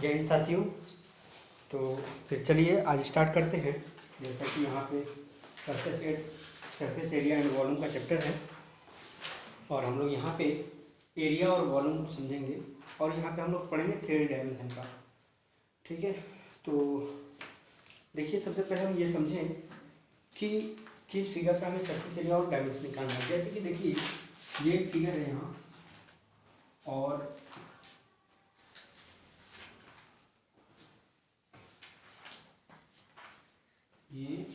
जय हिंद साथियों। तो फिर चलिए आज स्टार्ट करते हैं। जैसा कि यहाँ पे सरफेस एरिया एंड वॉल्यूम का चैप्टर है और हम लोग यहाँ पे एरिया और वॉल्यूम समझेंगे और यहाँ पे हम लोग पढ़ेंगे 3D डायमेंशन का। ठीक है, तो देखिए सबसे पहले हम ये समझें कि किस फिगर का हमें सरफेस एरिया और डायमेंशन निकालना है। जैसे कि देखिए ये एक फिगर है यहाँ और ये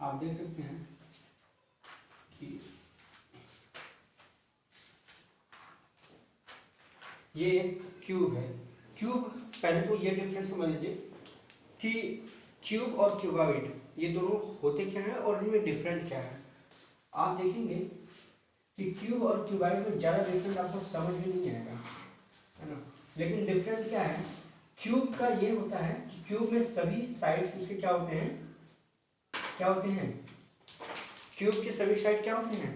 आप देख सकते हैं कि ये एक क्यूब है। क्यूब, पहले तो ये डिफरेंस समझ लीजिए कि क्यूब और क्यूबॉइड ये दोनों होते क्या हैं और इनमें डिफरेंट क्या है। आप देखेंगे कि क्यूब और क्यूबॉइड में ज़्यादा डिफरेंट आपको समझ में नहीं आएगा, है ना। लेकिन डिफरेंट क्या है, क्यूब का ये होता है कि क्यूब में सभी साइड्स उसके क्या होते हैं, क्यूब के सभी साइड क्या होते हैं,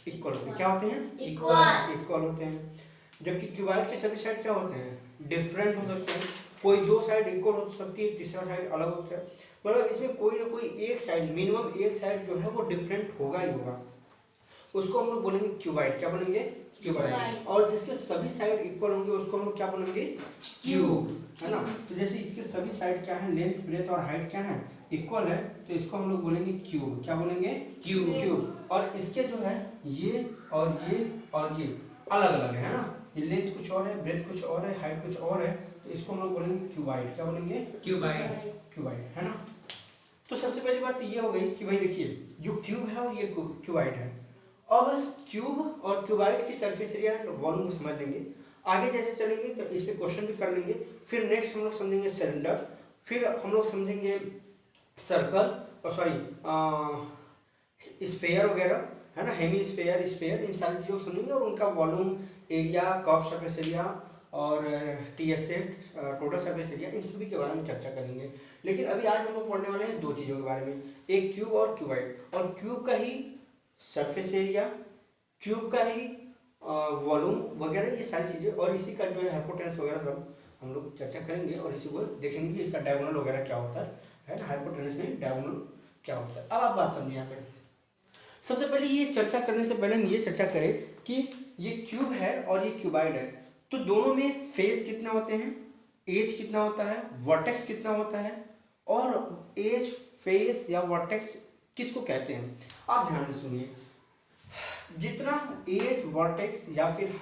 इक्वल होते हैं। क्या होते हैं, इक्वल होते हैं। जबकि क्यूबॉइड के सभी साइड क्या होते हैं, डिफरेंट हो सकते हैं। कोई दो साइड इक्वल हो सकती है, तीसरा साइड अलग हो सकता है। मतलब इसमें कोई ना कोई एक साइड, मिनिमम एक साइड जो है वो डिफरेंट होगा ही होगा। उसको हम लोग बोलेंगे क्यूबॉइड। क्या बोलेंगे, क्यूबॉइड। और जिसके सभी साइड इक्वल होंगे उसको हम लोग क्या बोलेंगे, क्यूब, है ना। तो जैसे इसके सभी साइड क्या है, लेंथ ब्रेथ और हाइट क्या है, इक्वल है, तो इसको हम लोग बोलेंगे क्यूब। क्या बोलेंगे, क्यूब। और इसके जो है ये और ये अलग अलग है ना। ये लेंथ कुछ और है, ब्रेथ कुछ और है, हाइट कुछ और है, तो इसको हम लोग बोलेंगे क्यूबॉइड। क्या बोलेंगे, क्यूबॉइड, है ना। तो सबसे पहली बात तो ये हो गई कि भाई देखिए जो क्यूब है और ये क्यूबॉइड है। अब क्यूब और क्यूबॉइड की सरफेस एरिया एंड वॉल्यूम को समझ लेंगे। आगे जैसे चलेंगे तो इस पे क्वेश्चन भी कर लेंगे। फिर नेक्स्ट हम लोग समझेंगे सिलेंडर, फिर हम लोग समझेंगे सर्कल और सॉरी स्फेयर वगैरह, है ना, हेमी स्फेयर, स्फेयर, इन सारी चीज़ों को समझेंगे और उनका volume, area, curve surface area और टीएसएफ, टोटल सरफेस एरिया, इन सभी के बारे में चर्चा करेंगे। लेकिन अभी आज हम लोग पढ़ने वाले हैं दो चीज़ों के बारे में, एक क्यूब और क्यूबॉइड। और क्यूब का ही सरफेस एरिया, क्यूब का ही वॉल्यूम वगैरह, ये सारी चीज़ें, और इसी का जो है हाइपोटेनस वगैरह सब हम लोग चर्चा करेंगे और इसी को देखेंगे कि इसका डायगोनल वगैरह क्या होता है ना, हाइपोटेनस में डायगोनल क्या होता है। अब आप बात समझिए यहाँ पे। सबसे पहले ये चर्चा करने से पहले हम ये चर्चा करें कि ये क्यूब है और ये क्यूबॉइड है, तो दोनों में फेस कितना होते हैं, एज कितना होता है, वर्टेक्स कितना होता है, और एज, फेस या वर्टेक्स किसको कहते हैं। आप ध्यान से सुनिए, जितना एज, वर्टेक्स या फिर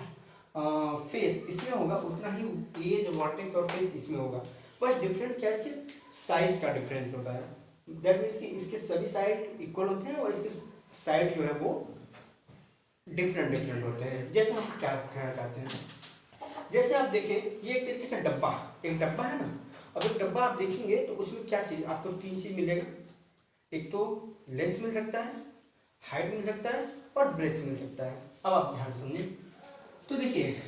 फेस इसमें होगा उतना ही एज, वर्टेक्स और फेस इसमें होगा। बस डिफरेंट क्या है, इसके साइज का डिफरेंस होता है। दैट मीन्स कि इसके सभी साइड इक्वल होते हैं और इसके साइड जो है वो डिफरेंट होते हैं। जैसे हम क्या कहना चाहते हैं, जैसे आप देखें ये एक तरीके से डब्बा, एक डब्बा है ना। अब एक डब्बा आप देखेंगे तो उसमें क्या चीज, आपको तीन चीज मिलेगा। एक तो लेंथ मिल सकता है, हाइट मिल सकता है और ब्रेथ मिल सकता है। अब आप ध्यान सुनिए, तो देखिए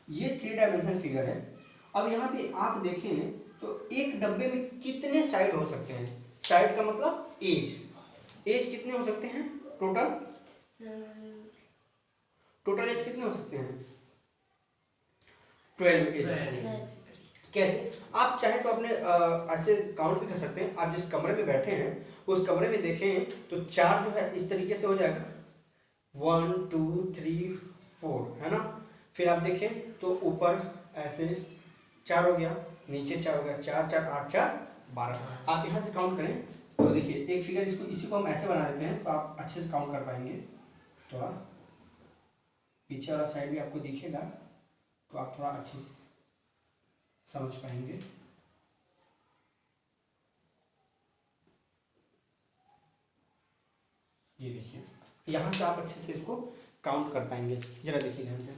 ये 3 डायमेंशन फिगर है। अब यहाँ पे आप देखें तो एक डब्बे में कितने साइड हो सकते हैं, साइड का मतलब एज कितने हो सकते हैं, टोटल एज कितने हो सकते हैं, 12 एज। कैसे, आप चाहे तो अपने ऐसे काउंट भी कर सकते हैं। आप जिस कमरे में बैठे हैं उस कमरे में देखें तो 4 जो है इस तरीके से हो जाएगा, 1 2 3 4, है ना। फिर आप देखें तो ऊपर ऐसे 4 हो गया, नीचे 4 हो गया, 4 4 8 4 12। आप यहाँ से काउंट करें तो देखिए एक फिगर, इसी को हम ऐसे बना देते हैं तो आप अच्छे से काउंट कर पाएंगे। थोड़ा पीछे वाला साइड भी आपको दिखेगा तो आप थोड़ा अच्छे से समझ पाएंगे। ये देखिए यहाँ से आप अच्छे से इसको काउंट कर पाएंगे। जरा देखिए ध्यान से,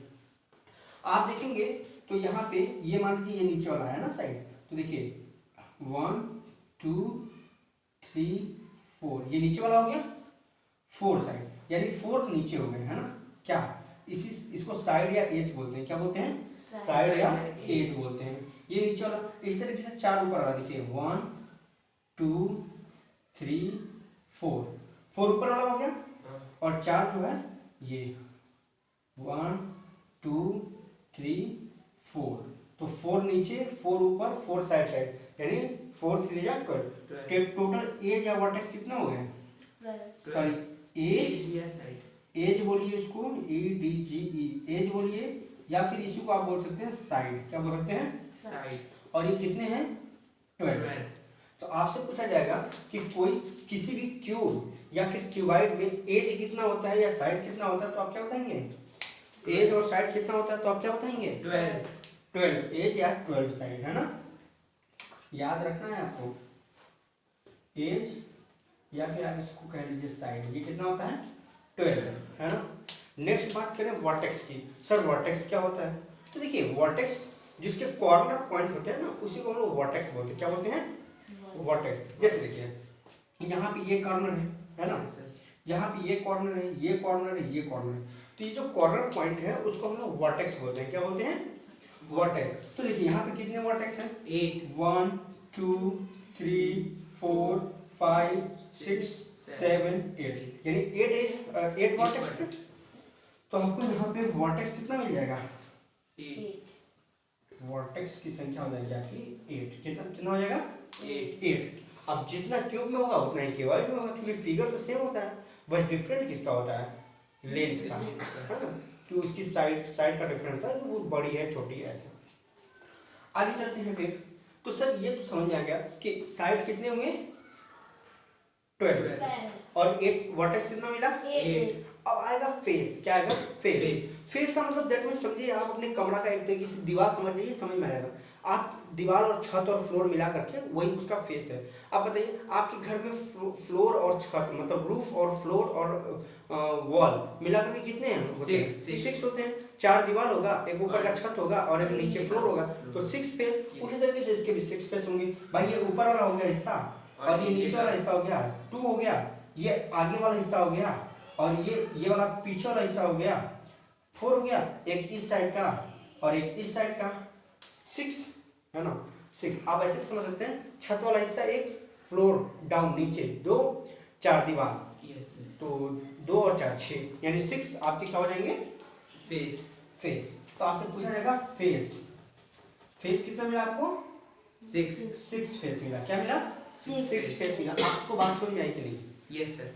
आप देखेंगे तो यहाँ पे ये मान लीजिए ये नीचे वाला है ना साइड, तो देखिए 1 2 3 4, ये नीचे वाला हो गया 4 साइड, यानी 4 नीचे हो गए, है ना। क्या इसको साइड या एज बोलते हैं, क्या बोलते हैं, साइड या एज बोलते हैं। ये नीचे वाला इस तरीके से 4 ऊपर वाला देखिए 1 2 3 4 ऊपर वाला हो गया और 4 जो है ये 1 2 3 4, तो 4 नीचे 4 ऊपर 4 साइड साइड, यानी 4 3 जा 12। टोटल एज या वर्टेक्स कितना हो गया? सॉरी एज बोलिए इसको, EDGE एज बोलिए, या फिर इसी को आप बोल सकते हैं साइड। क्या बोल सकते हैं? साइड। और ये कितने हैं? 12। तो आपसे पूछा जाएगा कि कोई किसी भी क्यूब या फिर क्यूबाइड में एज कितना होता है या साइड कितना होता है, तो आप क्या बताएंगे? एज और साइड कितना होता है, तो आप क्या बताएंगे? 12 एज या 12 साइड, है ना? याद रखना है आपको, एज या फिर आप इसको कह लीजिए साइड, ये कितना होता है? 12, है ना? नेक्स्ट बात करें वर्टेक्स की। सर वर्टेक्स क्या होता है? तो देखिए वर्टेक्स जिसके कॉर्नर पॉइंट होते हैं ना, उसी को हम लोग वर्टेक्स बोलते हैं। क्या बोलते हैं? वर्टेक्स। जैसे देखिए यहाँ पे ये कॉर्नर है ना, यहाँ पे ये कॉर्नर है, ये कॉर्नर है, ये कॉर्नर है, तो ये जो कॉर्नर पॉइंट है उसको हम लोग वर्टेक्स बोलते हैं। क्या बोलते हैं? वर्टेक्स। तो देखिए यहाँ पे कितने वर्टेक्स हैं? 8 1 2 3 4 5 6 7 8, यानी 8 वर्टेक्स है। तो आपको यहाँ पे वर्टेक्स कितना मिल जाएगा? 8। वर्टेक्स की संख्या हो जाएगी आपकी 8। कितना हो जाएगा? 8। अब जितना क्यूब में होगा उतना ही क्यूबाइड में होगा, क्योंकि फिगर तो सेम होता है, बस डिफरेंट किसका होता है? लेंथ का, है ना? कि उसकी साइड का डिफरेंस होता है, तो वो बड़ी है छोटी है, ऐसे। आगे चलते हैं फिर। तो सर ये तो समझ आ गया कि साइड कितने होंगे? 12 और एज वर्टेक्स कितना मिला? 8। अब आएगा फेस। क्या आएगा? फेस। फेस का मतलब दैट मींस समझिए आप अपने कमरा का एक तरीके से दीवार समझ लीजिए, समझ में आएगा। आप दीवार और छत और फ्लोर मिला करके वही उसका फेस है। आप बताइए आपके घर में फ्लोर और छत मतलब रूफ और फ्लोर और वॉल मिला करके कितने हैं? 6 होते हैं। 4 दीवार होगा, एक ऊपर का छत होगा और एक नीचे फ्लोर होगा, तो 6 फेस। उसी तरीके से इसके भी 6 फेस होंगे। भाई ये ऊपर वाला हो गया हिस्सा और ये नीचे वाला हिस्सा हो गया 2 हो गया, ये आगे वाला हिस्सा हो गया और ये वाला पीछे वाला हिस्सा हो गया 4 हो गया, एक इस साइड का और एक इस साइड का 6, है ना? 6। आप ऐसे भी समझ सकते हैं, छत वाला हिस्सा एक, फ्लोर डाउन नीचे 2, 4 दीवार, तो 2 और 4 6, यानी 6 आपके क्या हो जाएंगे? फेस। तो आपसे पूछा जाएगा फेस। फेस कितना मिला आपको? 6 फेस मिला। क्या मिला? 6 फेस मिला। आपको बात समझ में आई कि नहीं? Yes sir.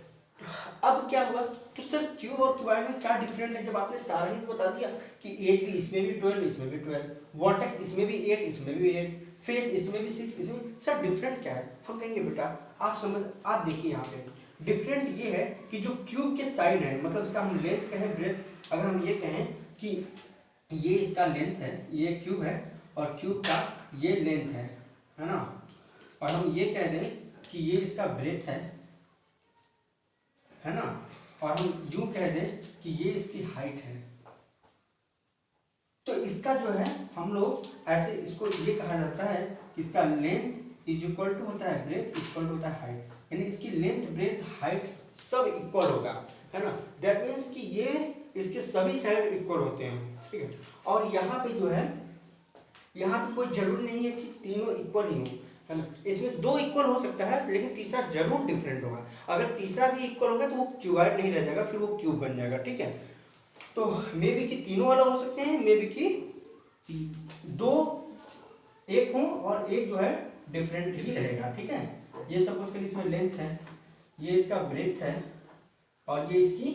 अब क्या हुआ? तो सर क्यूब और क्यूबाइड में क्या डिफरेंट है? जब आपने सारा ही बता दिया कि एज भी इसमें भी 12 इसमें भी 12, वर्टेक्स इसमें भी 8 इसमें भी 8, फेस इसमें भी 6 इसमें, सर डिफरेंट क्या है? हम कहेंगे बेटा आप देखिए यहाँ पे डिफरेंट ये है कि जो क्यूब के साइड है, मतलब इसका हम लेंथ कहें ब्रेथ, अगर हम ये कहें कि ये इसका लेंथ है, ये क्यूब है और क्यूब का ये लेंथ है ना, और हम ये कह दें कि ये इसका ब्रेथ है ना, और हम यूं कह दें कि ये इसकी हाइट है, तो इसका जो है हम लोग ऐसे इसको ये कहा जाता है कि इसका लेंथ इज इक्वल टू होता है ब्रेथ इक्वल टू होता है हाइट, यानी इसकी लेंथ ब्रेथ हाइट सब इक्वल होगा, है ना। दैट मीन्स कि ये इसके सभी साइड इक्वल होते हैं, ठीक है। और यहाँ पे जो है, यहाँ पे कोई जरूरी नहीं है कि तीनों इक्वल ही हो, है ना। इसमें 2 इक्वल हो सकता है लेकिन तीसरा जरूर डिफरेंट होगा। अगर तीसरा भी इक्वल होगा तो वो क्यूबाइड नहीं रह जाएगा, फिर वो क्यूब बन जाएगा, ठीक है। तो मे बी कि तीनों अलग हो सकते हैं, मे बी कि 2 एक हो और एक जो है डिफरेंट ही रहेगा, ठीक है। ये सपोज करिए इसमें लेंथ है, ये इसका ब्रेथ है और ये इसकी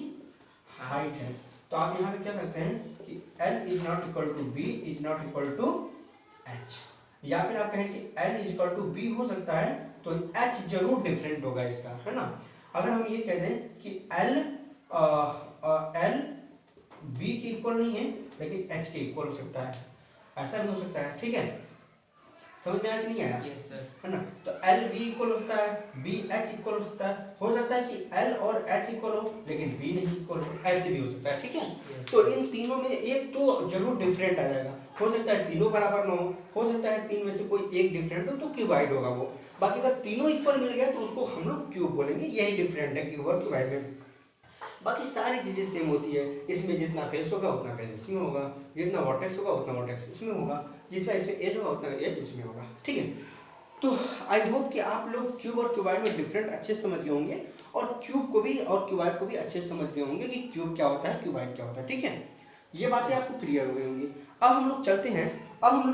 हाइट है, तो आप यहाँ पे कह सकते हैं कि L is not equal to B is not equal to H, या फिर आप कहें कि L is equal to B हो सकता है तो H जरूर डिफरेंट होगा इसका, है ना। अगर हम ये कह दें कि L B के इक्वल नहीं है लेकिन H के इक्वल हो सकता है, ऐसा भी हो सकता है, ठीक है। समझ में आया कि नहीं आया? Yes sir. है ना। तो L B इक्वल होता है, B H इक्वल हो सकता है कि L और H इक्वल हो लेकिन B नहीं इक्वल हो, ऐसे भी हो सकता है, ठीक है। तो इन तीनों में एक तो जरूर डिफरेंट आ जाएगा, हो सकता है तीनों बराबर ना हो सकता है तीन में से कोई एक डिफरेंट हो तो क्यूबाइड होगा वो, बाकी अगर तीनों इक्वल मिल गया तो उसको हम लोग क्यूब बोलेंगे, यही डिफरेंट है क्यूब और क्यूबाइड में। बाकी सारी चीजें सेम होती है, इसमें जितना फेस होगा उतना फेस इसमें होगा, जितना वर्टेक्स होगा उतना वर्टेक्स उसमें होगा, जितना इसमें एज होगा उतना एज उसमें होगा, ठीक है। तो आई होप कि आप लोग क्यूब और क्यूबाइड में डिफरेंट अच्छे समझ गए होंगे और क्यूब को भी और क्यूबाइड को भी अच्छे समझ गए होंगे कि क्यूब क्या होता है क्यूबाइड क्या होता है, ठीक है। ये बातें आपको क्लियर हो गई होंगी। अब हम लोग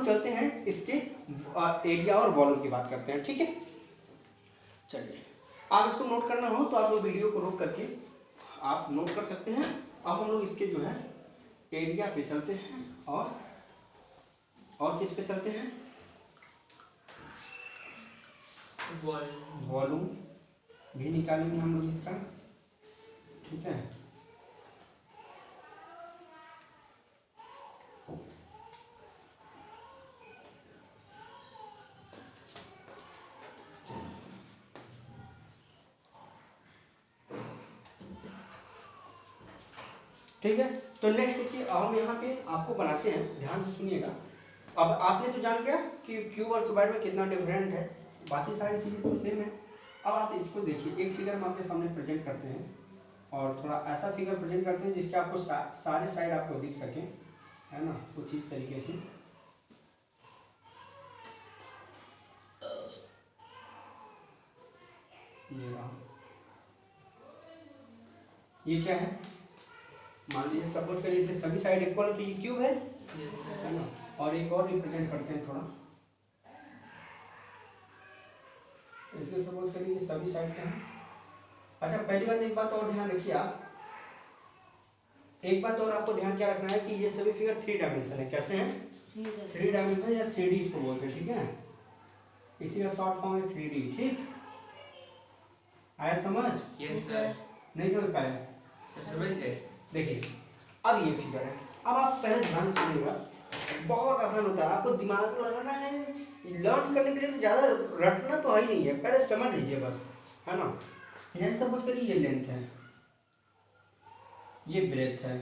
चलते हैं इसके एरिया और वॉल्यूम की बात करते हैं, ठीक है। चलिए, आप इसको नोट करना हो तो आप लोग वीडियो को रोक करके आप नोट कर सकते हैं। अब हम लोग इसके जो है एरिया पे चलते हैं और किस पे चलते हैं, वॉल्यूम भी निकालेंगे हम लोग इसका, ठीक है। ठीक है, तो नेक्स्ट देखिए, अब हम यहाँ पे आपको बनाते हैं, ध्यान से सुनिएगा। अब आपने तो जान गया कि क्यूब और क्यूबाइड में कितना डिफरेंट है, बाकी सारी चीज़ें तो सेम है। अब आप इसको देखिए, एक फिगर हम आपके सामने प्रेजेंट करते हैं और थोड़ा ऐसा फिगर प्रेजेंट करते हैं जिसके आपको सारे साइड आपको दिख सके, है ना, कुछ इस तरीके से। ये रहा, ये क्या है, मान लीजिए सपोज करिए इसे सभी साइड इक्वल है तो ये क्यूब है ना। और एक और रिप्रेजेंट करते हैं थोड़ा, इसलिए सपोज करिए सभी साइड क्या है। अच्छा, पहली बात एक बात और ध्यान रखिए आप, एक बात और आपको ध्यान क्या रखना है कि ये सभी फिगर 3 डायमेंशन है। कैसे हैं? 3 डायमेंशन या 3D इसको बोलते हैं, ठीक है। इसी का शॉर्ट फॉर्म है 3D, ठीक। आया समझ? Yes sir. नहीं समझ पाए? समझ गए। देखिए, अब ये फिगर है, अब आप पहले ध्यान से सुनिएगा, बहुत आसान होता है, आपको दिमाग लगाना है। लर्न करने के लिए तो ज़्यादा रटना तो है ही नहीं है, पहले समझ लीजिए बस, है ना। जैसे सपोज करिए ये लेंथ है, ये ब्रेथ है,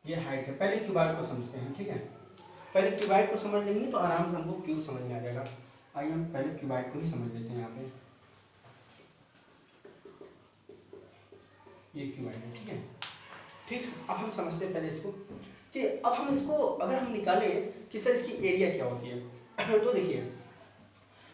ये हाइट है। पहले क्यूबाइड को समझते हैं, ठीक है। पहले क्यूबाइड को समझ लेंगे तो आराम से हमको क्यूब समझ में आ जाएगा। आइए हम पहले क्यूबाइड को ही समझ लेते हैं। यहाँ पे ये क्यूबाइड है, ठीक है। ठीक, अब हम समझते हैं पहले इसको कि अब हम इसको अगर हम निकालें कि सर इसकी एरिया क्या होती है तो देखिए,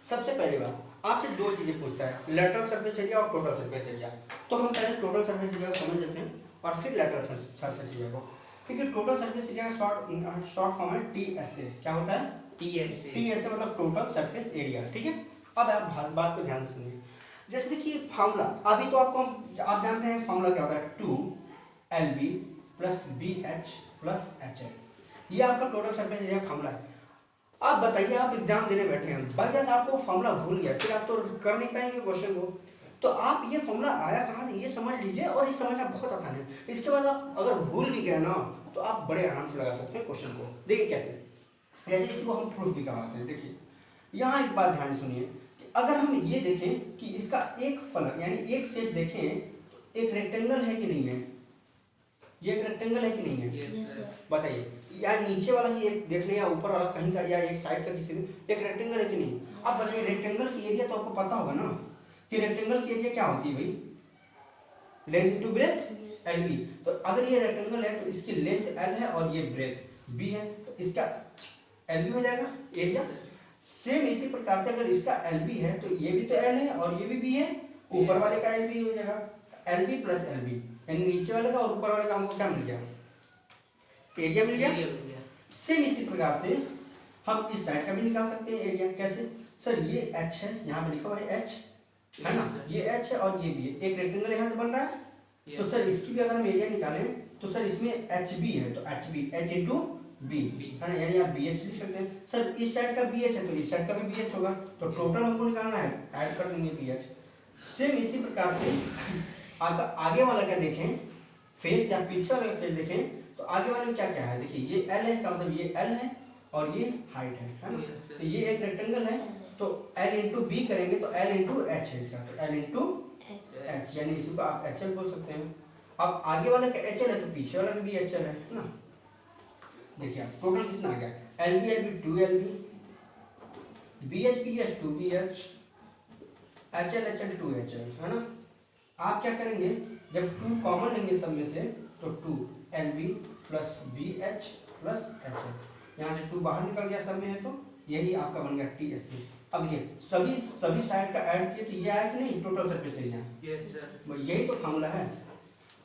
सबसे पहली बात आपसे दो चीज़ें पूछता है, लेटरल सरफेस एरिया और टोटल सरफेस एरिया। तो हम पहले टोटल सरफेस एरिया को समझ लेते हैं और फिर लेटरल सरफेस एरिया को। क्योंकि टोटल सरफेस एरिया का शॉर्ट फॉर्म है TSA। क्या होता है? TSA मतलब टोटल सरफेस एरिया, ठीक है। अब आप बात को ध्यान से सुनिए। जैसे देखिए फार्मूला, अभी तो आपको आप जानते हैं फार्मूला क्या होता है, 2LB + BH + HL, ये आपका टोटल सरफेस एरिया फार्मूला है। आप बताइए, आप एग्जाम देने बैठे हैं, बाई चांस आपको फार्मूला भूल गया, फिर आप तो कर नहीं पाएंगे क्वेश्चन को। तो आप ये फार्मूला आया कहाँ से ये समझ लीजिए, और ये समझना बहुत आसान है। इसके बाद आप अगर भूल भी गए ना तो आप बड़े आराम से लगा सकते हैं क्वेश्चन को। देखिए कैसे, जैसे इसको हम प्रूफ भी करवाते हैं। देखिए यहाँ एक बात ध्यान सुनिए कि अगर हम ये देखें कि इसका एक फलक यानी एक फेस देखें, एक रेक्टेंगल है कि नहीं है, ये एक रेक्टेंगल है कि नहीं है? बताइए, या नीचे वाला ही एक देख लें या ऊपर वाला कहीं का या एक साइड का किसी एक रेक्टेंगल है कि नहीं? अब बताइए, रेक्टेंगल की एरिया तो आपको पता होगा ना कि रेक्टेंगल की एरिया क्या होती है भाई, लेंथ इनटू ब्रेथ LB। तो अगर ये रेक्टेंगल है तो इसकी लेंथ L है और ये ब्रेथ B है, तो इसका LB हो जाएगा एरिया। सेम इसी प्रकार से अगर इसका LB है तो ये भी तो L है और ये भी B है, ऊपर वाले का LB हो जाएगा, LB + LB, यानी नीचे वाले का और ऊपर वाले का हमको क्या मिल गया, एरिया मिल गया। सेम इसी प्रकार से हम इस साइड का भी निकाल सकते हैं एरिया। कैसे? सर ये H है, यहाँ पे लिखा हुआ है H, है ना, ये H है और ये भी है, एक रेक्टेंगल यहाँ से बन रहा है। तो सर इसकी भी अगर हम एरिया निकालें तो सर इसमें HB है तो HB H × B, है ना, यानी आप BH लिख सकते हैं। सर इस साइड का BH है तो इस साइड का भी BH होगा, तो टोटल हमको निकालना है, ऐड कर देंगे BH। सेम इसी प्रकार से आपका आगे वाला क्या देखें फेस या पीछे वाला फेस देखें तो आगे वाले में क्या क्या है, देखिए ये L है, इसका मतलब ये L है और ये हाइट है ना। तो ये एक रेक्टेंगल है तो L × B करेंगे तो L × H है इसका, तो L × H, यानी इसको आप HL बोल सकते हैं। अब आगे वाले का HL है तो पीछे वाला का भी HL है ना। देखिए आप टोटल कितना आ गया, LB LB 2LB, BH BH 2BH, HL HL 2HL, है ना। आप क्या करेंगे, जब 2 कॉमन लेंगे सब में से तो 2LB + BH + HL, यहाँ से 2 बाहर निकल गया सब में है तो यही आपका बन गया TSA। अब ये सभी साइड का ऐड किए तो ये आया कि नहीं total surface area? Yes sir, यही तो फार्मूला है।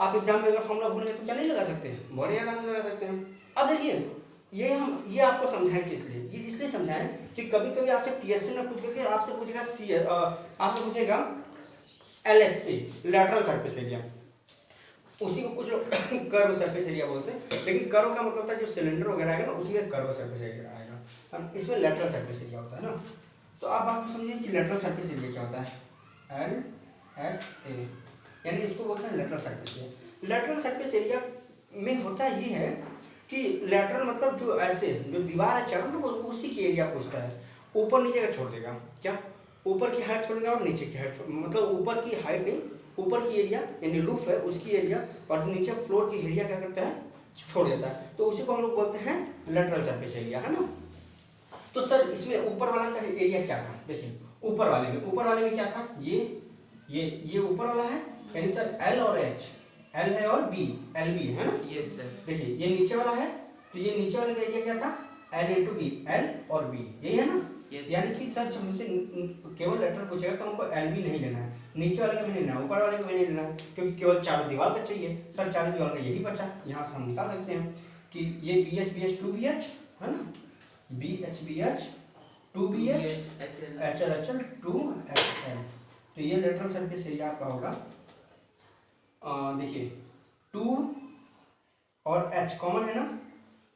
आप एग्जाम में अगर फॉर्मूला भूल गए तो क्या नहीं लगा सकते, बड़े आराम से लगा सकते हैं। अब देखिए ये आपको समझाएं किस लिए, ये इसलिए समझाएं कि कभी कभी आपसे टीएससी ना पूछ करके आपसे पूछेगा आपसे पूछेगा एलएससी, लेटरल सरफेस एरिया, उसी को कुछ लोग कर्व सरफेस एरिया बोलते हैं, लेकिन कर्व का मतलब होता है जो सिलेंडर वगैरह आएगा ना उसी में कर्व सरफेस एरिया आएगा, इसमें लेटरल सरफेस एरिया होता है ना। तो आप बात को समझिए कि लेटरल सरफेस एरिया क्या होता है, LSA, यानी इसको बोलते हैं lateral surface area. Lateral surface area में होता ये है कि लेटरल मतलब जो ऐसे जो दीवार है चरण तो उसी की एरिया पूछता है, ऊपर नीचे का छोड़ देगा, क्या ऊपर की हाइट छोड़ देगा और नीचे की हाइट मतलब ऊपर की हाइट नहीं, ऊपर की एरिया यानी रूफ है उसकी एरिया और नीचे फ्लोर की एरिया क्या करता है, छोड़ देता है, तो उसी को हम लोग बोलते हैं लेटरल सरफेस एरिया, है ना। तो सर इसमें ऊपर वाला का एरिया क्या था, देखिए ऊपर वाले में क्या था, ये ऊपर वाला है यानी सर एल और एच, एल है और बी, एल बी है ना। Yes sir. देखिए ये नीचे वाला है तो ये नीचे वाले का एरिया क्या था, एल इंटू बी, एल और बी, यही है ना। Yes. यानी कि सर जब मुझसे केवल लेटर पूछेगा तो हमको एल बी नहीं लेना है, नीचे वाले का भी नहीं लेना है, ऊपर वाले का भी नहीं लेना है, क्योंकि केवल चारों दीवार का चाहिए। सर चारों दीवार का यही बचा, यहाँ से हम निकाल सकते हैं कि ये बी एच 2BH है ना, BH 2BH HL 2HL, तो ये लेटरल सरफेस एरिया आपका होगा। देखिए 2 और H कॉमन है ना,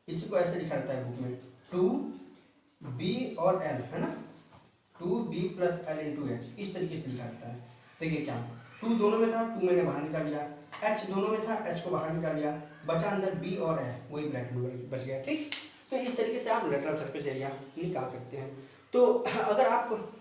इसी को ऐसे लिखा रहता है बुक में, 2B और L है ना, 2B plus L into H, इस तरीके से लिखा रहता है। देखिए क्या 2 दोनों में था, 2 मैंने बाहर निकाल लिया, H दोनों में था, H को बाहर निकाल लिया, बचा अंदर B और L, वही ब्रैकेट में बच गया, ठीक। तो इस तरीके से आप लेटरल सरफेस एरिया निकाल सकते हैं। तो अगर आप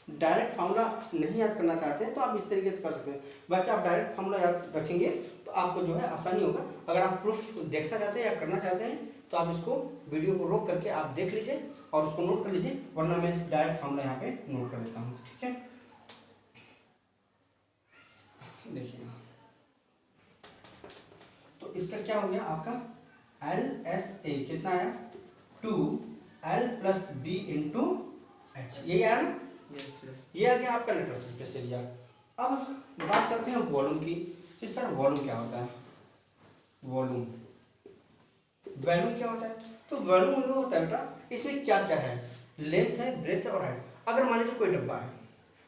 डायरेक्ट फार्मूला नहीं याद करना चाहते हैं तो आप इस तरीके से कर सकते हैं, वैसे आप डायरेक्ट फार्मूला याद रखेंगे तो आपको जो है आसानी होगा। अगर आप प्रूफ देखना चाहते हैं या करना चाहते हैं तो आप इसको वीडियो को रोक करके आप देख लीजिए और उसको नोट कर लीजिए, वरना मैं इस डायरेक्ट फार्मूला यहाँ पे नोट कर लेता हूँ, ठीक है। देखिए तो इसका क्या हो गया आपका LSA कितना आया, 2L plus B into H, यही आया ना। Yes sir. ये आ गया आपका लेटरल सरफेस एरिया। अब बात करते हैं वॉल्यूम की, कि सर वॉल्यूम क्या होता है, वॉल्यूम क्या होता है, तो वॉल्यूम वो होता है बेटा, इसमें क्या क्या है, लेंथ है, ब्रेथ है और हाइट। अगर मान लीजिए कोई डब्बा है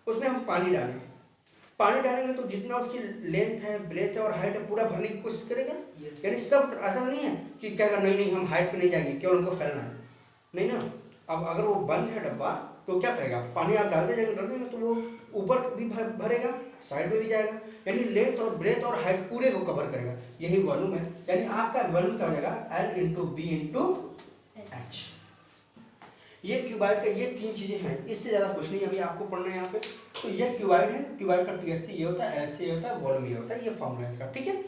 उसमें हम पानी डालेंगे तो जितना उसकी लेंथ है, ब्रेथ है और हाइट है पूरा भरने की कोशिश करेगा, यानी सब ऐसा नहीं है कि कहेगा नहीं हम हाइट पे नहीं जाएंगे केवल हमको फैलना है, नहीं ना। अब अगर वो बंद है डब्बा तो क्या करेगा, पानी आप डालते जाएंगे तो वो ऊपर भी भरेगा, साइड में भी जाएगा, यानी लेंथ और ब्रेथ और हाइट पूरे को कवर करेगा, यही वॉल्यूम है। यानी आपका वॉल्यूम क्या हो जाएगा, L into B into H. ये क्यूबाइड का ये तीन चीजें हैं, इससे ज्यादा कुछ नहीं अभी आपको पढ़ना है यहाँ पे। तो ये क्यूबाइड है, क्यूबाइड का टीएससी ये होता है, एलसी ये होता है, वॉल्यूम ये होता है, ये फॉर्मूला इसका, ठीक है।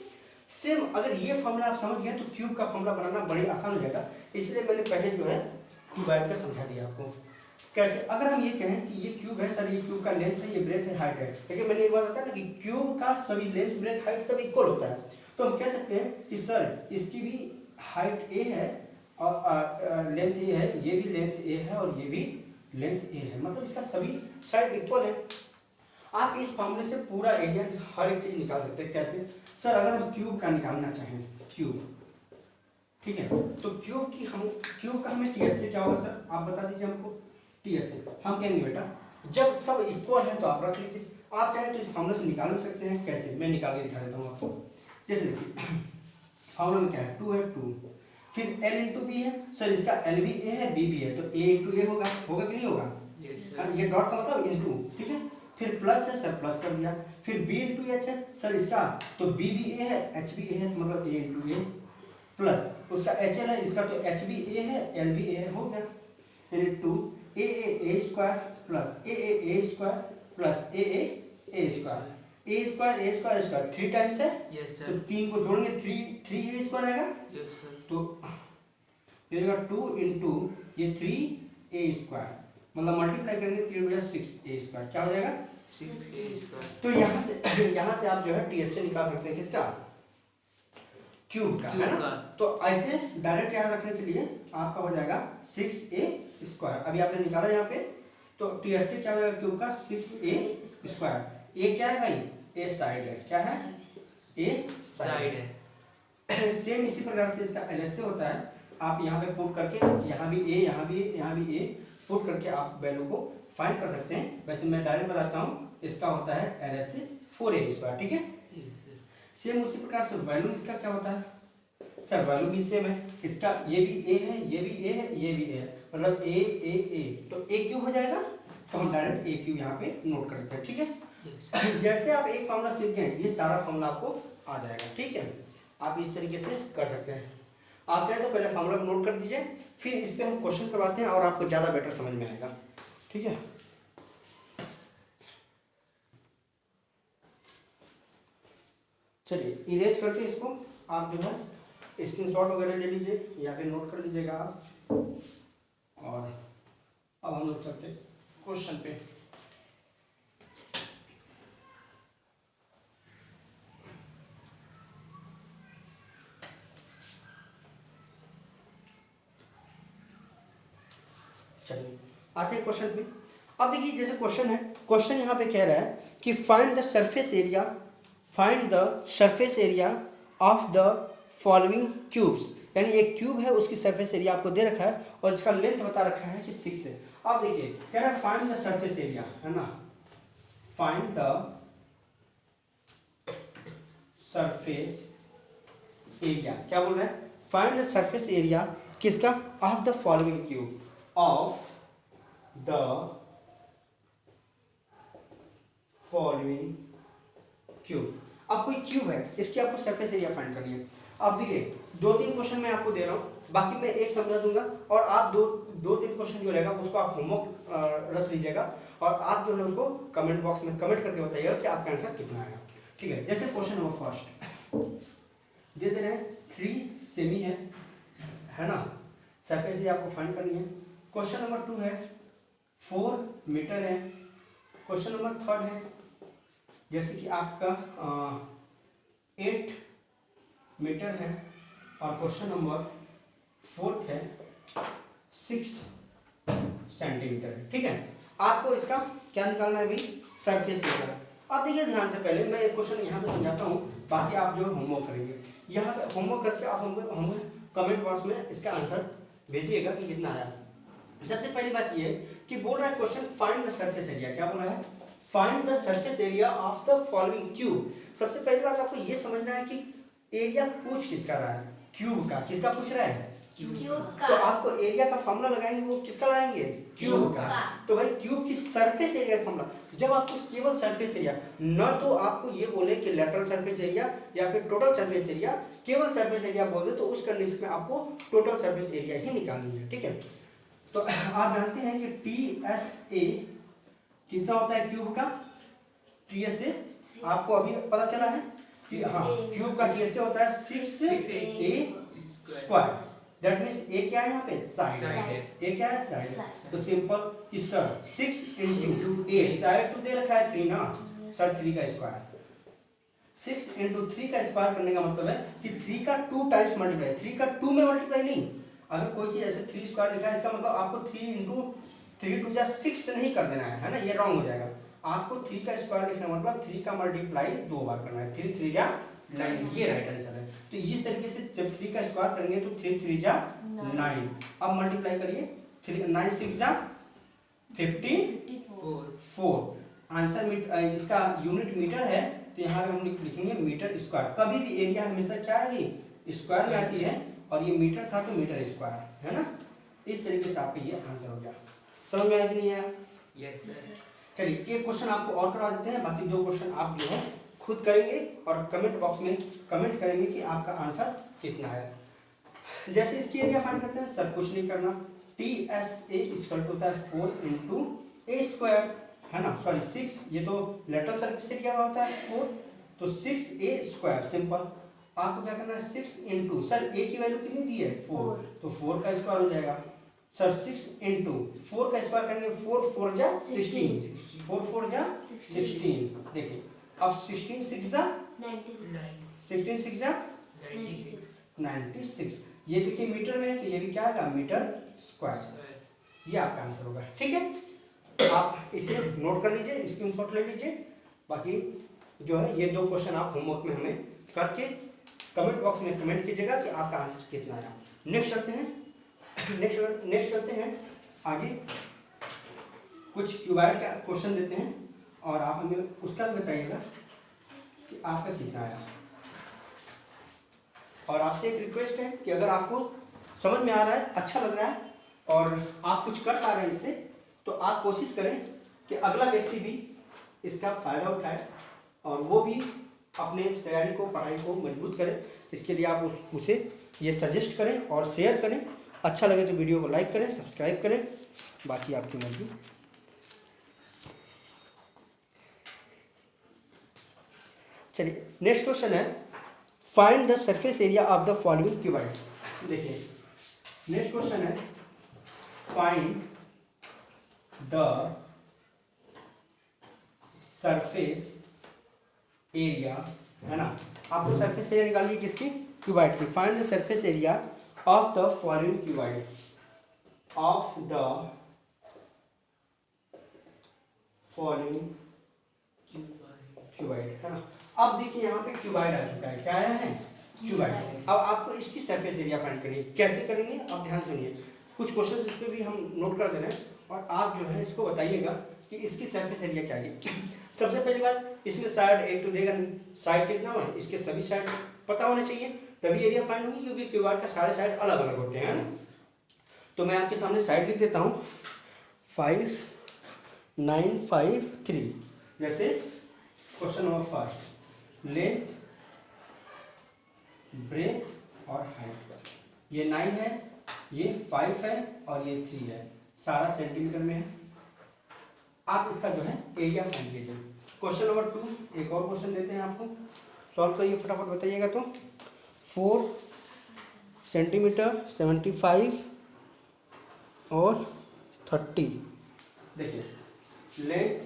सेम अगर ये फॉर्मूला आप समझ गए तो क्यूब का फॉर्मूला बनाना बड़ी आसान हो जाएगा, इसलिए मैंने पहले जो है क्यूबाइड का समझा दिया आपको कैसे। अगर हम ये कहें कि ये क्यूब है सर, ये क्यूब का लेंथ है, ये ब्रेथ है, हाइट है, लेकिन मैंने एक बात बताया ना कि क्यूब का सभी लेंथ ब्रेथ हाइट सब इक्वल होता है, तो हम कह सकते हैं कि सर इसकी भी हाइट ए है और लेंथ ए है, ये भी लेंथ ए है और ये भी लेंथ ए है, मतलब इसका सभी साइड इक्वल है। आप इस फॉर्मूले से पूरा एरिया हर एक चीज निकाल सकते हैं। कैसे सर, अगर हम क्यूब का निकालना चाहें, क्यूब, ठीक है, तो क्यूब का हमें टीएस से क्या होगा सर, आप बता दीजिए हमको। टीएस से हम कहेंगे बेटा जब सब इक्वल है तो आप रख लीजिए, आप चाहे तो इस फॉर्मूले से निकाल भी सकते हैं। कैसे, मैं निकाल के दिखा देता हूँ आपको। जैसे देखिए फॉर्मूला में क्या है, 2 है 2, फिर L इंटू बी है, सर इसका L भी ए है, बी भी है, तो A इंटू ए होगा कि नहीं होगा, ये डॉट का मतलब इंटू, ठीक है। फिर प्लस है सर, प्लस कर दिया, फिर B इंटू एच है सर इसका, तो B भी ए है, H भी ए है, तो मतलब A इंटू ए, प्लस उसका HL है, इसका तो H भी ए है, L भी ए है, हो गया, यानी 2 ए स्क्वायर प्लस ए स्क्वायर प्लस ए स्क्वायर 3 टाइम्स है, तो 3 को जोड़ेंगे 3 ए स्क्वायर आएगा, तो ये 2 इंटू ये 3 ए स्क्वायर, मतलब मल्टीप्लाई करेंगे 3 बजा 6 ए स्क्वायर, क्या हो जाएगा 6 ए स्क्वायर। तो यहाँ से आप जो है टीएस से निकाल सकते हैं, किसका, क्यूब का, है ना। तो ऐसे डायरेक्ट याद रखने के लिए आपका हो जाएगा 6a स्क्वायर, अभी आपने निकाला यहाँ पे, तो टीएस से क्या हो जाएगा क्यूब का 6a स्क्वायर। ए क्या है भाई, ए साइड है, क्या है ए साइड साइड है। सेम इसी प्रकार से इसका LHC होता है। आप यहाँ पे पुट करके यहाँ भी ए, यहाँ भी ए पुट करके आप वैल्यू को फाइंड कर सकते हैं। वैसे मैं डायरेक्ट बताता हूँ, इसका होता है LHC 4a², ठीक है। ठीक सर। सेम उसी प्रकार से वैल्यू इसका क्या होता है सर, वैल्यू भी सेम है। इसका ये भी ए है, ये भी ए है, ये भी ए है, मतलब ए ए ए, तो ए क्यूब हो जाएगा। तो हम डायरेक्ट ए क्यूब यहाँ पे नोट कर देते हैं, ठीक है। ठीक सर। जैसे आप एक फॉर्मूला सीख गए, ये सारा फॉर्मूला आपको आ जाएगा, ठीक है। आप इस तरीके से कर सकते हैं। आप चाहे तो पहले फॉर्मूला को नोट कर दीजिए, फिर इस पे हम क्वेश्चन करवाते हैं और आपको ज़्यादा बेटर समझ में आएगा, ठीक है। चलिए इरेज करते हैं इसको। आप जो है स्क्रीनशॉट वगैरह ले लीजिए या फिर नोट कर लीजिएगा आप। और अब हम लोग चलते हैं क्वेश्चन पे। चलिए आते हैं क्वेश्चन पे। अब देखिए जैसे क्वेश्चन है, क्वेश्चन यहाँ पे कह रहा है कि find the surface area, find the surface area of the following cubes. यानी एक क्यूब है, उसकी सरफेस एरिया आपको दे रखा है और इसका लेंथ बता रखा है कि 6 है। अब देखिए कह रहा है फाइंड द सरफेस एरिया, है ना, फाइंड द सरफेस एरिया। क्या बोल रहा है, फाइंड द सरफेस एरिया किसका, of the following cube, of the following cube. अब कोई क्यूब है, इसकी आपको सरफेस एरिया फाइंड करनी है। अब देखिए 2-3 क्वेश्चन मैं आपको दे रहा हूँ, बाकी मैं एक समझा दूंगा और आप 2-3 क्वेश्चन जो रहेगा उसको आप होमवर्क रख लीजिएगा और आप जो है उसको कमेंट बॉक्स में कमेंट करके बताइएगा कि आपका आंसर कितना आएगा, ठीक है। जैसे क्वेश्चन नंबर फर्स्ट दे दे रहे हैं 3 सेमी है ना, सरफेस एरिया आपको फाइंड करनी है। क्वेश्चन नंबर 2 है 4 मीटर है। क्वेश्चन नंबर 3 है जैसे कि आपका 8 मीटर है और क्वेश्चन नंबर 4 है 6 सेंटीमीटर है, ठीक है। आपको इसका क्या निकालना है भाई, सरफेस एरिया। अब देखिए ध्यान से, पहले मैं एक क्वेश्चन यहाँ पे समझाता हूँ, बाकी आप जो होमवर्क करेंगे यहाँ पे होमवर्क करके आप हमको कमेंट बॉक्स में इसका आंसर भेजिएगा कि कितना आया। सबसे पहली बात ये कि बोल रहा है question find the surface area. क्या बोल रहा है, find the surface area of the following cube. सबसे पहली बात आपको ये समझना है कि एरिया पूछ किसका रहा है, क्यूब का। किसका पूछ रहा है, क्यूब का। तो आपको एरिया का फॉर्मूला लगाएंगे, वो किसका लगाएंगे, क्यूब का। तो भाई क्यूब की सरफेस एरिया का फॉर्मूला, जब आपको केवल सरफेस एरिया, न तो आपको ये बोले कि लेटरल सरफेस एरिया या फिर टोटल सरफेस एरिया, केवल सरफेस एरिया बोल दे तो उस कंडीशन में आपको टोटल सरफेस एरिया ही निकालनी है, ठीक है। तो आप जानते हैं कि TSA कितना होता है क्यूब का, TSA आपको अभी पता चला है कि हाँ क्यूब का TSA होता है 6a²। दैट मींस ए क्या है यहाँ पे, साइड है। ए क्या है, साइड। तो सिंपल कि सर 6 × a, साइड तो दे रखा है 3 ना सर, 3 का स्क्वायर। 6 × 3 का स्क्वायर करने का मतलब है कि 3 का 2 टाइम्स मल्टीप्लाई, 3 का 2 में मल्टीप्लाई नहीं। अगर कोई चीज ऐसे 3 स्क्वायर लिखा है, इसका मतलब आपको 3 × 3 2 या 6 नहीं कर देना है ना, ये रॉन्ग हो जाएगा। आपको 3 का स्क्वायर लिखना मतलब 3 का मल्टीप्लाई 2 बार करना है, 3 3 जा 9, ये राइट आंसर है। तो इस तरीके से जब 3 का स्क्वायर करेंगे तो 3 3 जा 9। अब मल्टीप्लाई करिए, 9 6 जा 54। आंसर इसका यूनिट मीटर है, तो यहाँ पे हम लिखेंगे मीटर स्क्वायर। कभी भी एरिया हमेशा क्या है, स्क्वायर में आती है, और ये मीटर था तो मीटर स्क्वायर, है ना। इस तरीके से आपका ये आंसर हो गया। समझ में आया कि नहीं आया? Yes sir. चलिए एक क्वेश्चन आपको और करवा देते हैं, बाकी 2 क्वेश्चन आप जो है खुद करेंगे और कमेंट बॉक्स में कमेंट करेंगे कि आपका आंसर कितना है। जैसे इसकी एरिया फाइंड करते हैं सर, कुछ नहीं करना, TSA इक्वल टू होता है 4 × a², है ना, सॉरी 6, ये तो लेटरल सरफेस एरिया का होता है 4, तो 6a²। सिंपल आपको क्या करना है, 6 × सर a की वैल्यू कितनी दी है 4, तो 4 का स्क्वायर हो जाएगा सर। 6 × 4 का स्क्वायर करेंगे, 4 4 जा 16, 4 4 जा 16। देखिए अब 16 6 जा 16 6 जा 96। ये देखिए मीटर में है तो ये भी क्या आएगा, मीटर स्क्वायर। ये आपका आंसर होगा, ठीक है। आप इसे नोट कर लीजिए, स्क्रीनशॉट ले लीजिए। बाकी जो है ये 2 क्वेश्चन आप होमवर्क में हमें करके कमेंट बॉक्स में कमेंट कीजिएगा कि आपका आंसर कितना आया। नेक्स्ट चलते हैं नेक्स्ट चलते हैं आगे, कुछ क्यूबाइड का क्वेश्चन देते हैं और आप हमें उसका भी बताइएगा कि आपका कितना आया। और आपसे एक रिक्वेस्ट है कि अगर आपको समझ में आ रहा है, अच्छा लग रहा है और आप कुछ कर पा रहे हैं इससे, तो आप कोशिश करें कि अगला व्यक्ति भी इसका फ़ायदा उठाए और वो भी अपने तैयारी को, पढ़ाई को मजबूत करें। इसके लिए आप उसे ये सजेस्ट करें और शेयर करें। अच्छा लगे तो वीडियो को लाइक करें, सब्सक्राइब करें, बाकी आपकी मर्जी। चलिए नेक्स्ट क्वेश्चन है, find the surface area of the following cuboid. देखिए नेक्स्ट क्वेश्चन है, फाइंड द सरफेस एरिया, है ना। आपको सरफेस एरिया निकालनी है किसकी, क्यूबाइड की। Find the surface area of the following cuboid, of the following cuboid, है ना। अब देखिए यहाँ पे क्यूबाइड आ चुका है, क्या आया है, क्यूबाइड। अब आपको इसकी सरफेस एरिया फाइंड करनी है। कैसे करेंगे आप ध्यान सुनिए, कुछ क्वेश्चन इस पे भी हम नोट कर दे रहे हैं और आप जो है इसको बताइएगा कि इसकी सरफेस एरिया क्या है। सबसे पहली बात, इसमें साइड एक तो देगा नहीं, साइड कितना हो, इसके सभी साइड पता होने चाहिए, तभी एरिया फाइंड होगी, क्योंकि क्यूबाइड का सारे साइड अलग अलग होते हैं ना। तो मैं आपके सामने साइड लिख देता हूँ 5 9 5 3। जैसे question number first, length, breadth और हाइट, ये 9 है, ये 5 है और ये 3 है, सारा सेंटीमीटर में है। आप इसका जो है एरिया फाइंड कीजिए। क्वेश्चन नंबर 2, एक और क्वेश्चन देते हैं आपको, सॉल्व करिए फटाफट बताइएगा। तो 4 सेंटीमीटर, 75 और 30। देखिए लेंथ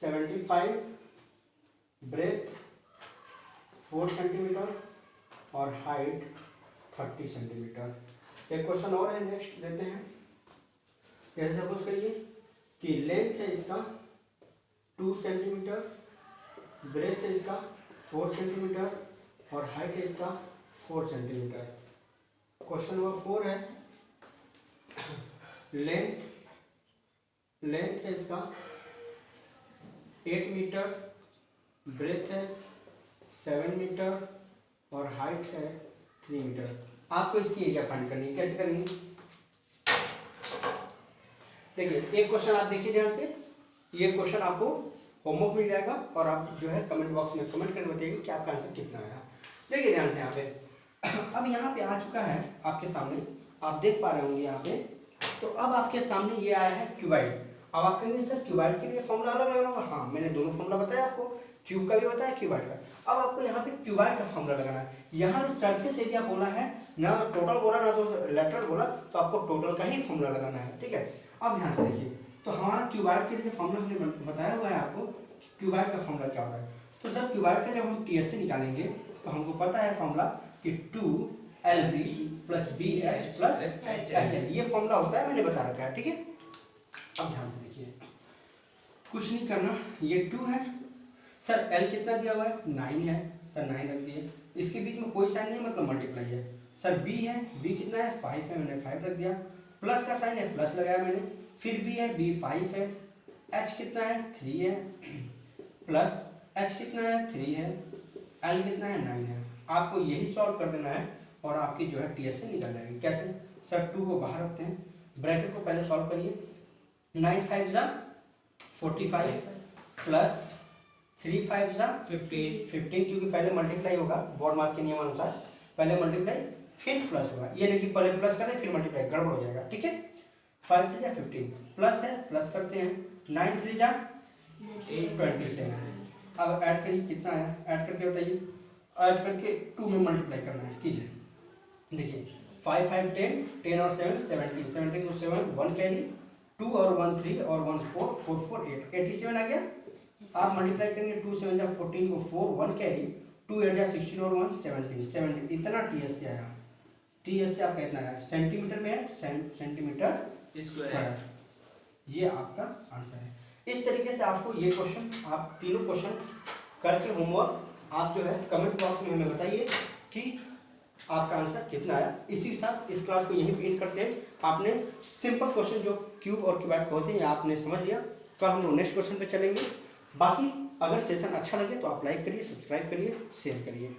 75, ब्रेथ 4 सेंटीमीटर और हाइट 30 सेंटीमीटर। एक क्वेश्चन और है, नेक्स्ट देते हैं। जैसे सपोज करिए कि लेंथ है इसका 2 सेंटीमीटर, ब्रेथ है इसका 4 सेंटीमीटर और हाइट है इसका 4 सेंटीमीटर। क्वेश्चन नंबर 4 है, लेंथ है इसका 8 मीटर, ब्रेथ है 7 मीटर और हाइट है 3 मीटर। आपको इसकी एरिया फाइंड करनी है। कैसे करेंगे, देखिए एक क्वेश्चन आप देखिए ध्यान से, ये क्वेश्चन आपको होमवर्क मिल जाएगा और आप जो है कमेंट बॉक्स में कमेंट करके बताइए कि आपका आंसर कितना आया। देखिए ध्यान से यहाँ पे, अब यहाँ पे आ चुका है आपके सामने, आप देख पा रहे होंगे यहाँ पे। तो अब आपके सामने ये आया है क्यूबाइड। अब आप कहेंगे सर क्यूबाइड के लिए फॉर्मूला अलग लगाना होगा। हाँ, मैंने दोनों फॉर्मूला बताया आपको, क्यूब का भी बताया, क्यूबाइड का। अब आपको यहाँ पे क्यूबाइड का फॉर्मूला लगाना है। यहाँ सरफेस एरिया बोला है, ना तो टोटल बोला ना तो लेटरल बोला, तो आपको टोटल का ही फॉर्मूला लगाना है, ठीक है। अब ध्यान से देखिए, तो हमारा क्यूबाइड के लिए फॉर्मूला हमने बताया हुआ है आपको, क्यूबाइड का फॉर्मूला क्या होता है। तो सर क्यूबाइड का जब हम टीएससी निकालेंगे तो हमको पता है फॉर्मूला कि 2LB + BH + HL, ये फॉर्मूला होता है, मैंने बता रखा है, ठीक है। अब ध्यान से देखिए, कुछ नहीं करना, ये 2 है, सर L कितना दिया हुआ है, 9 है, सर 9 रख दिए। इसके बीच में कोई साइन नहीं, मतलब मल्टीप्लाई है। सर B है, B कितना है, 5 है, मैंने 5 रख दिया। प्लस का साइन है, प्लस लगाया मैंने। फिर B है, B 5 है। H कितना है, 3 है, प्लस H कितना है, 3 है, L कितना है, 9 है। आपको यही सॉल्व कर देना है और आपकी जो है टीएससी निकल जाएगी। कैसे, सर 2 को बाहर रखते हैं, ब्रैकेट को पहले सॉल्व करिए। 9 5 जा 45 प्लस 3 5 जा 15, क्योंकि पहले मल्टीप्लाई होगा बोर्ड मास के नियम अनुसार, पहले मल्टीप्लाई फिर प्लस होगा। ये नहीं कि पहले प्लस करें फिर मल्टीप्लाई, गड़बड़ हो जाएगा, ठीक है। 5 3 जा 15, प्लस है, प्लस करते हैं। 9 3 जा 27। अब ऐड करिए, कितना है, ऐड करके बताइए। ऐड करके 2 में मल्टीप्लाई करना है, कीजिए। देखिए 5 5 10, 10 और 7 17, 17 को 7 1 कैरी, 2 और 1 3 और 1 4, 4 4 8, 87 आ गया। आप मल्टीप्लाई करेंगे, 2 7 जा 14 को 4 1 कैरी, 2 8 जा 16 और 1 17, 17 इतना टीएससी आया। टीएससी आपका इतना आया, सेंटीमीटर में है, सेंटीमीटर स्क्वायर। ये आपका आंसर है। इस तरीके से आपको ये क्वेश्चन, आप तीनों क्वेश्चन करके होमवर्क आप जो है कमेंट बॉक्स में हमें बताइए कि आपका आंसर कितना आया। इसी के साथ इस क्लास को यहीं एंड करते हैं। आपने सिंपल क्वेश्चन जो क्यूब और क्यूबॉइड होते हैं ये आपने समझ लिया। कल हम लोग नेक्स्ट क्वेश्चन पे चलेंगे। बाकी अगर सेशन अच्छा लगे तो आप लाइक करिए, सब्सक्राइब करिए, शेयर करिए।